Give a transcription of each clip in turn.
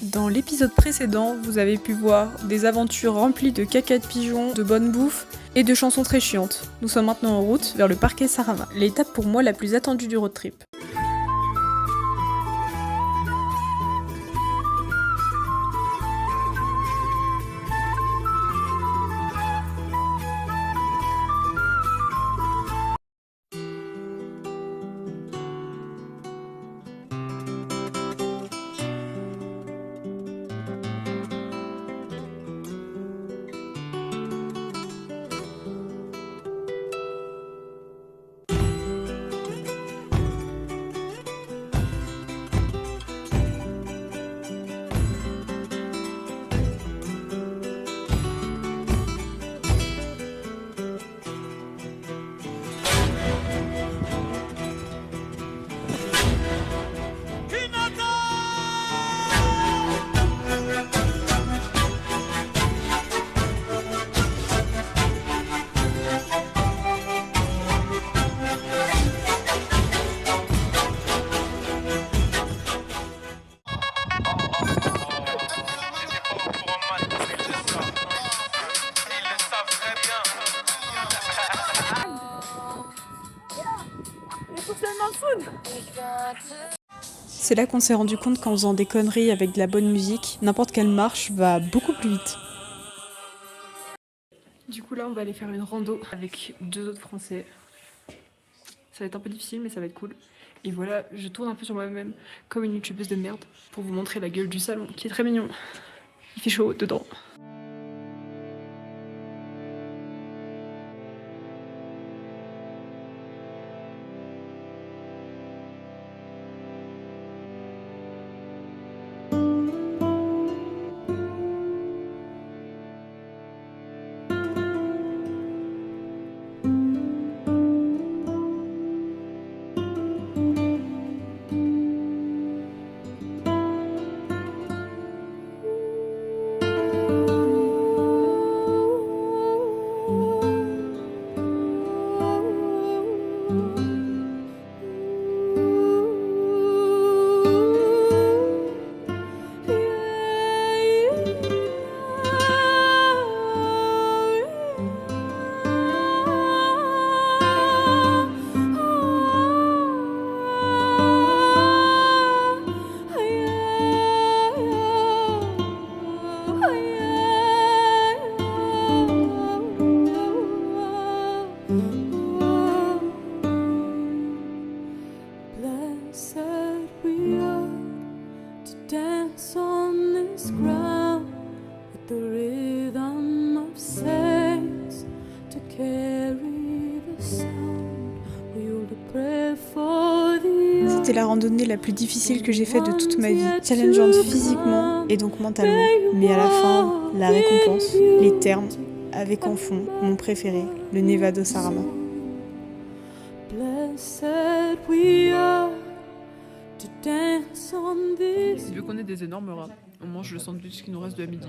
Dans l'épisode précédent, vous avez pu voir des aventures remplies de caca de pigeons, de bonne bouffe et de chansons très chiantes. Nous sommes maintenant en route vers le parquet Sarama, l'étape pour moi la plus attendue du road trip. C'est là qu'on s'est rendu compte qu'en faisant des conneries avec de la bonne musique, n'importe quelle marche va beaucoup plus vite. Du coup là on va aller faire une rando avec deux autres Français. Ça va être un peu difficile mais ça va être cool. Et voilà, je tourne un peu sur moi-même comme une youtubeuse de merde pour vous montrer la gueule du salon qui est très mignon. Il fait chaud dedans. C'était la randonnée la plus difficile que j'ai faite de toute ma vie, challengeante physiquement et donc mentalement. Mais à la fin, la récompense, les termes, avec en fond mon préféré, le Nevado Sarama. Vu qu'on est des énormes rats, on mange le sandwich qui nous reste de la midi,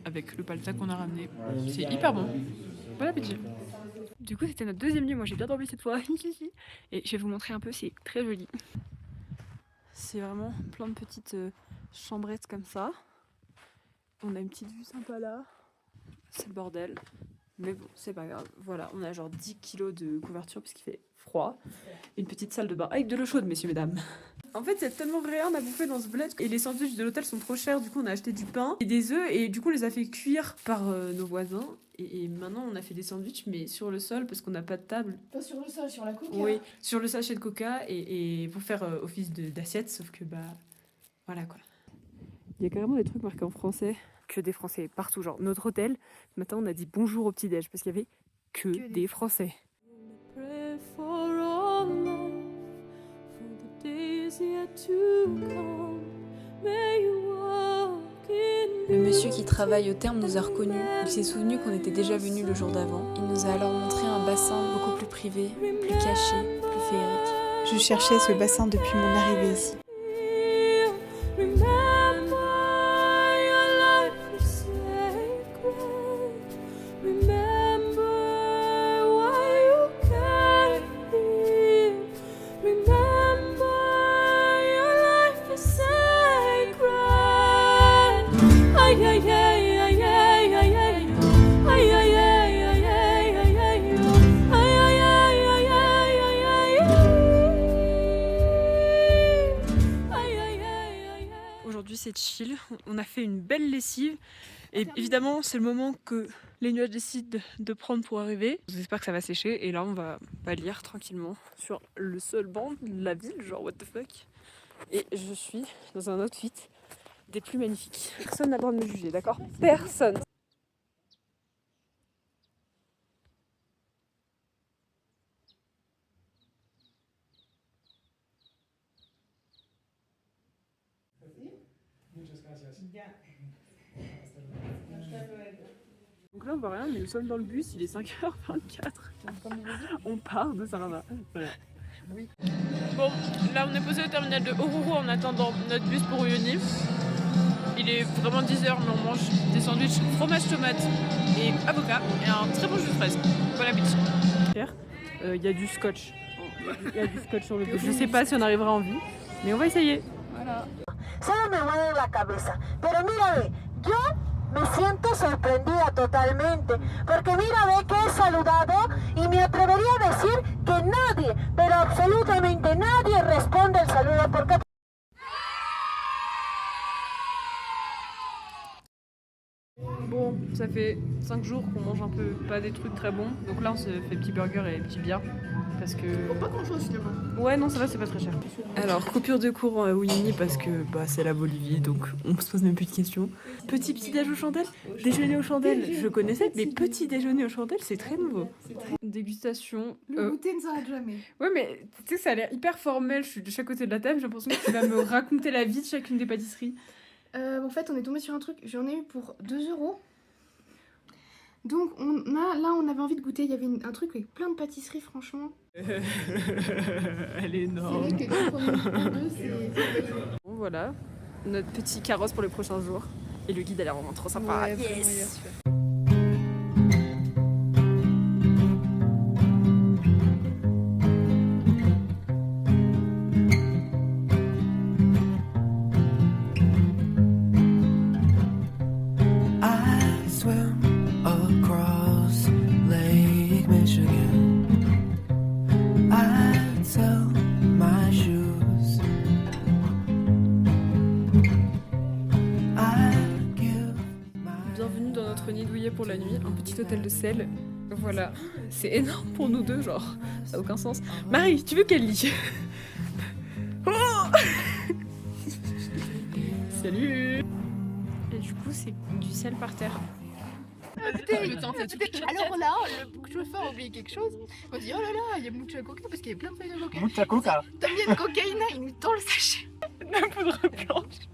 avec le palta qu'on a ramené. C'est hyper bon. Bon appétit. Du coup c'était notre deuxième nuit, moi j'ai bien dormi cette fois. Et je vais vous montrer un peu, c'est très joli. C'est vraiment plein de petites chambrettes comme ça. On a une petite vue sympa là. C'est le bordel. Mais bon, c'est pas grave. Voilà, on a genre 10 kilos de couverture parce qu'il fait froid. Une petite salle de bain avec de l'eau chaude, messieurs, mesdames. En fait, il y a tellement rien à bouffer dans ce bled. Et les sandwichs de l'hôtel sont trop chers. Du coup, on a acheté du pain et des œufs. Et du coup, on les a fait cuire par nos voisins. Et maintenant, on a fait des sandwichs, mais sur le sol parce qu'on n'a pas de table. Pas sur le sol, sur la coca. Oui, sur le sachet de coca. Et pour faire office d'assiette. Sauf que, bah, voilà quoi. Il y a carrément des trucs marqués en français. Que des Français partout. Genre, notre hôtel, ce matin, on a dit bonjour au petit-déj parce qu'il y avait que des Français. Le monsieur qui travaille au terme nous a reconnus. Il s'est souvenu qu'on était déjà venus le jour d'avant. Il nous a alors montré un bassin beaucoup plus privé, plus caché, plus féerique. Je cherchais ce bassin depuis mon arrivée ici. Aujourd'hui c'est chill, on a fait une belle lessive et évidemment c'est le moment que les nuages décident de prendre pour arriver. J'espère que ça va sécher et là on va lire tranquillement sur le seul banc de la ville, genre what the fuck. Et je suis dans un outfit des plus magnifiques. Personne n'a le droit de me juger, d'accord? Personne. Donc là on voit rien mais nous sommes dans le bus, il est 5h24. On part de Saint-Lama. Voilà. Oui. Bon, là on est posé au terminal de Oruro en attendant notre bus pour Uyuni. Il est vraiment 10h mais on mange des sandwichs fromage tomate et avocat et un très bon jus de fraise. Bon appétit. Il y a du scotch. Il y a du scotch sur le bus. Je sais pas si on arrivera en vie, mais on va essayer. Voilà. Solo me mueve la cabeza. Pero mira, ve, yo me siento sorprendida totalmente. Porque mira, ve que he saludado y me atrevería a decir que nadie, pero absolutamente nadie responde el saludo. Porque Bon, ça fait 5 jours qu'on mange un peu pas des trucs très bons. Donc là on se fait petit burger et petit bière. Parce que... Pas grand chose finalement. Ouais non ça va, c'est pas très cher. Alors coupure de courant à Uyuni parce que c'est la Bolivie donc on se pose même plus de questions. Petit déj aux chandelles, déjeuner aux chandelles, je connaissais, mais petit déjeuner aux chandelles c'est très nouveau. Dégustation. Le goûter ne s'arrête jamais. Ouais mais tu sais ça a l'air hyper formel, je suis de chaque côté de la table, j'ai l'impression que tu vas me raconter la vie de chacune des pâtisseries. En fait on est tombé sur un truc, j'en ai eu pour 2 €. Donc on avait envie de goûter, il y avait un truc avec plein de pâtisseries franchement. Elle est énorme. C'est vrai que Bon voilà, notre petit carrosse pour les prochains jours. Et le guide a l'air vraiment trop sympa. Ouais, yes. vraiment, il est super. Bienvenue dans notre nid douillet pour la nuit, un petit hôtel de sel. Voilà, c'est énorme pour nous deux, genre, ça n'a aucun sens. Marie, tu veux quel lit? Oh Salut. Et du coup, c'est du sel par terre. Alors là, le chauffeur a oublié quelque chose. On dit oh là là, il y a mucha coca parce qu'il y a plein de feuilles de coca. Mucha coca. También de cocaïne, il nous tend le sachet. La poudre blanche.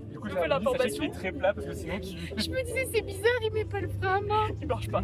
Du coup, Nouvelle information. très plat parce que sinon tu... Je me disais c'est bizarre, il met pas le frein à main. Il marche pas.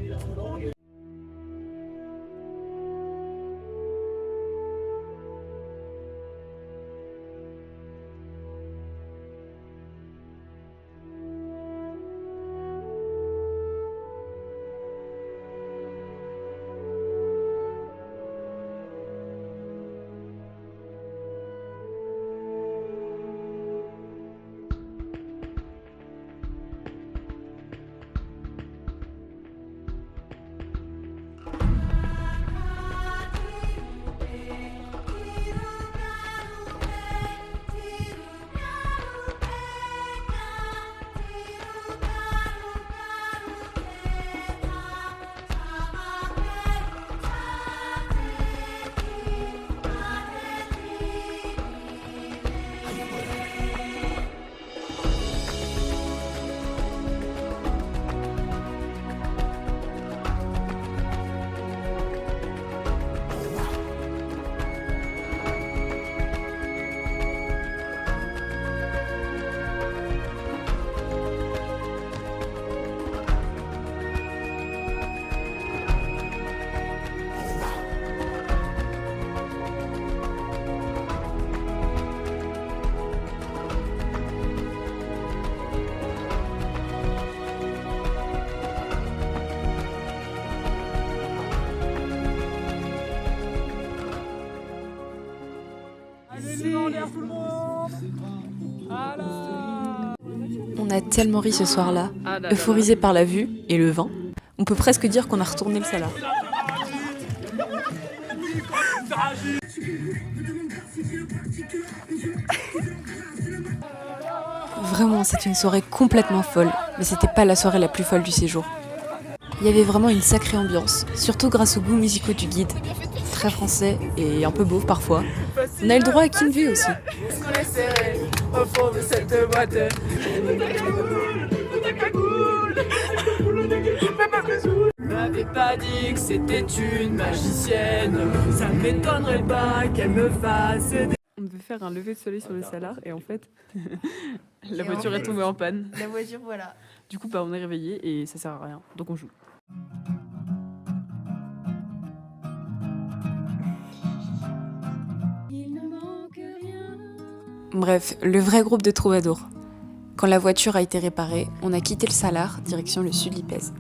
On a tellement ri ce soir-là, Ah là là. euphorisés par la vue et le vin. On peut presque dire qu'on a retourné le Salar. Vraiment, c'est une soirée complètement folle, mais c'était pas la soirée la plus folle du séjour. Il y avait vraiment une sacrée ambiance, surtout grâce aux goûts musicaux du guide. Très français et un peu beauf parfois. On a eu le droit à Kinvey aussi. Au fond de cette boîte. M'avais pas dit que c'était une magicienne. Ça m'étonnerait pas qu'elle me fasse. On devait faire un lever de soleil sur le Salar et en fait, la voiture est tombée en panne. La voiture, voilà. Du coup, on est réveillé et ça sert à rien. Donc on joue. Bref, le vrai groupe de troubadours. Quand la voiture a été réparée, on a quitté le Salar, direction le sud Lipèze.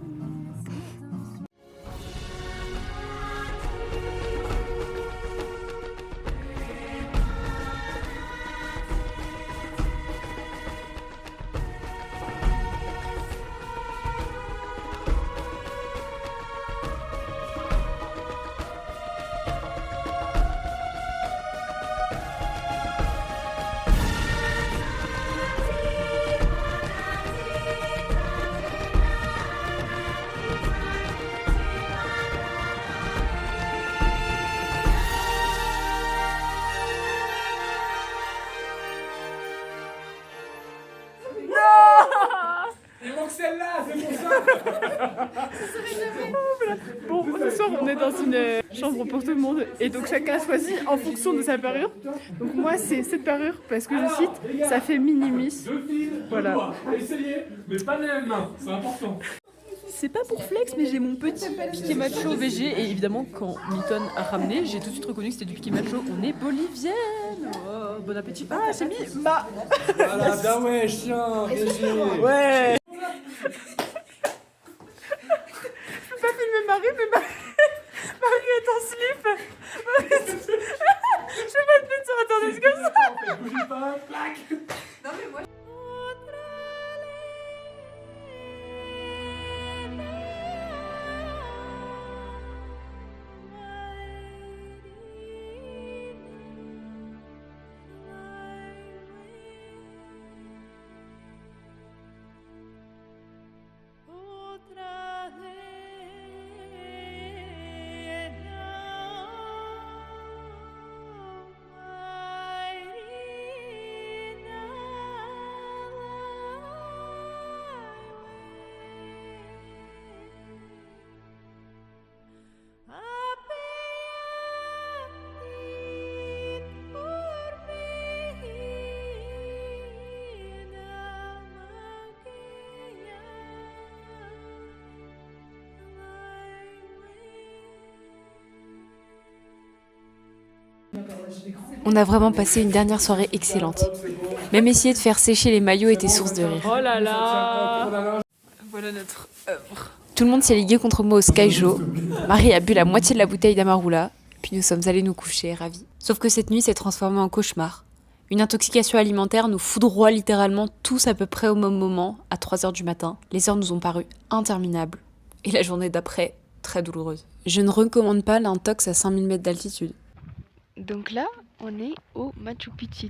Il manque celle-là, c'est pour ça. Bon, ce soir, on est dans une chambre pour tout le monde et donc chacun choisit en fonction de sa parure. Donc moi, c'est cette parure parce que je cite, ça fait minimis. Deux fils, Voilà. Essayez, mais pas les mêmes mains, c'est important. C'est pas pour flex, mais j'ai mon petit piqué macho VG et évidemment, quand Milton a ramené, j'ai tout de suite reconnu que c'était du piqué macho. On est bolivienne. Oh, bon appétit. Ah, j'ai mis ma. Voilà, bien ouais, chien, VG. Ouais. Je peux pas filmer Marie, mais Marie est en slip. Je vais pas te mettre sur internet comme ça. Bougez pas, plaque. On a vraiment passé une dernière soirée excellente. Même essayer de faire sécher les maillots était source de rire. Oh là là. Voilà notre œuvre. Tout le monde s'est ligué contre moi au Sky Joe. Marie a bu la moitié de la bouteille d'Amarula, puis nous sommes allés nous coucher, ravis. Sauf que cette nuit s'est transformée en cauchemar. Une intoxication alimentaire nous foudroie littéralement tous à peu près au même moment, à 3h du matin. Les heures nous ont paru interminables. Et la journée d'après, très douloureuse. Je ne recommande pas l'intox à 5000 mètres d'altitude. Donc là, on est au Machu Picchu.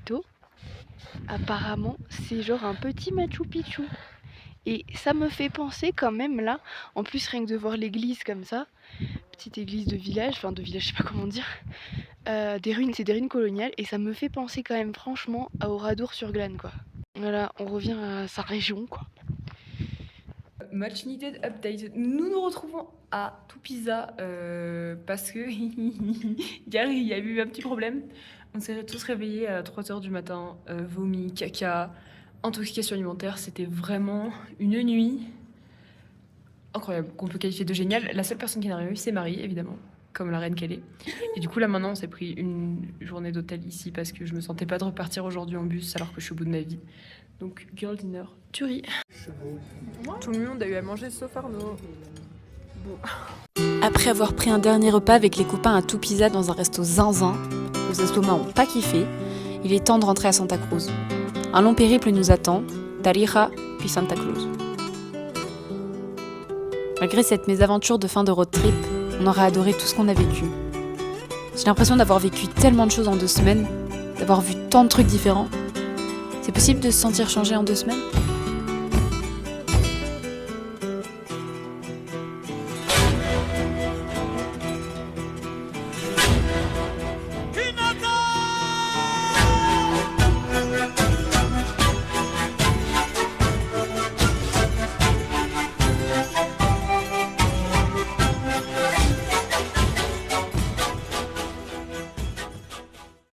Apparemment, c'est genre un petit Machu Picchu. Et ça me fait penser quand même là, en plus rien que de voir l'église comme ça, petite église de village, enfin de village, je sais pas comment dire, des ruines, c'est des ruines coloniales, et ça me fait penser quand même franchement à Oradour-sur-Glane quoi. Voilà, on revient à sa région quoi. Match Needed Update. Nous nous retrouvons à Tupiza parce que Gary il y a eu un petit problème. On s'est tous réveillés à 3h du matin, vomi, caca, intoxication alimentaire. C'était vraiment une nuit incroyable, qu'on peut qualifier de géniale. La seule personne qui n'a rien eu, c'est Marie, évidemment, comme la reine qu'elle est. Et du coup, là maintenant, on s'est pris une journée d'hôtel ici parce que je me sentais pas de repartir aujourd'hui en bus alors que je suis au bout de ma vie. Donc, girl dinner, tuerie. Tout le monde a eu à manger sauf Arnaud. Bon. Après avoir pris un dernier repas avec les copains à Tupiza dans un resto zinzin, nos estomacs ont pas kiffé, il est temps de rentrer à Santa Cruz. Un long périple nous attend, Tarija, puis Santa Cruz. Malgré cette mésaventure de fin de road trip, on aurait adoré tout ce qu'on a vécu. J'ai l'impression d'avoir vécu tellement de choses en 2 semaines, d'avoir vu tant de trucs différents. C'est possible de se sentir changé en 2 semaines ?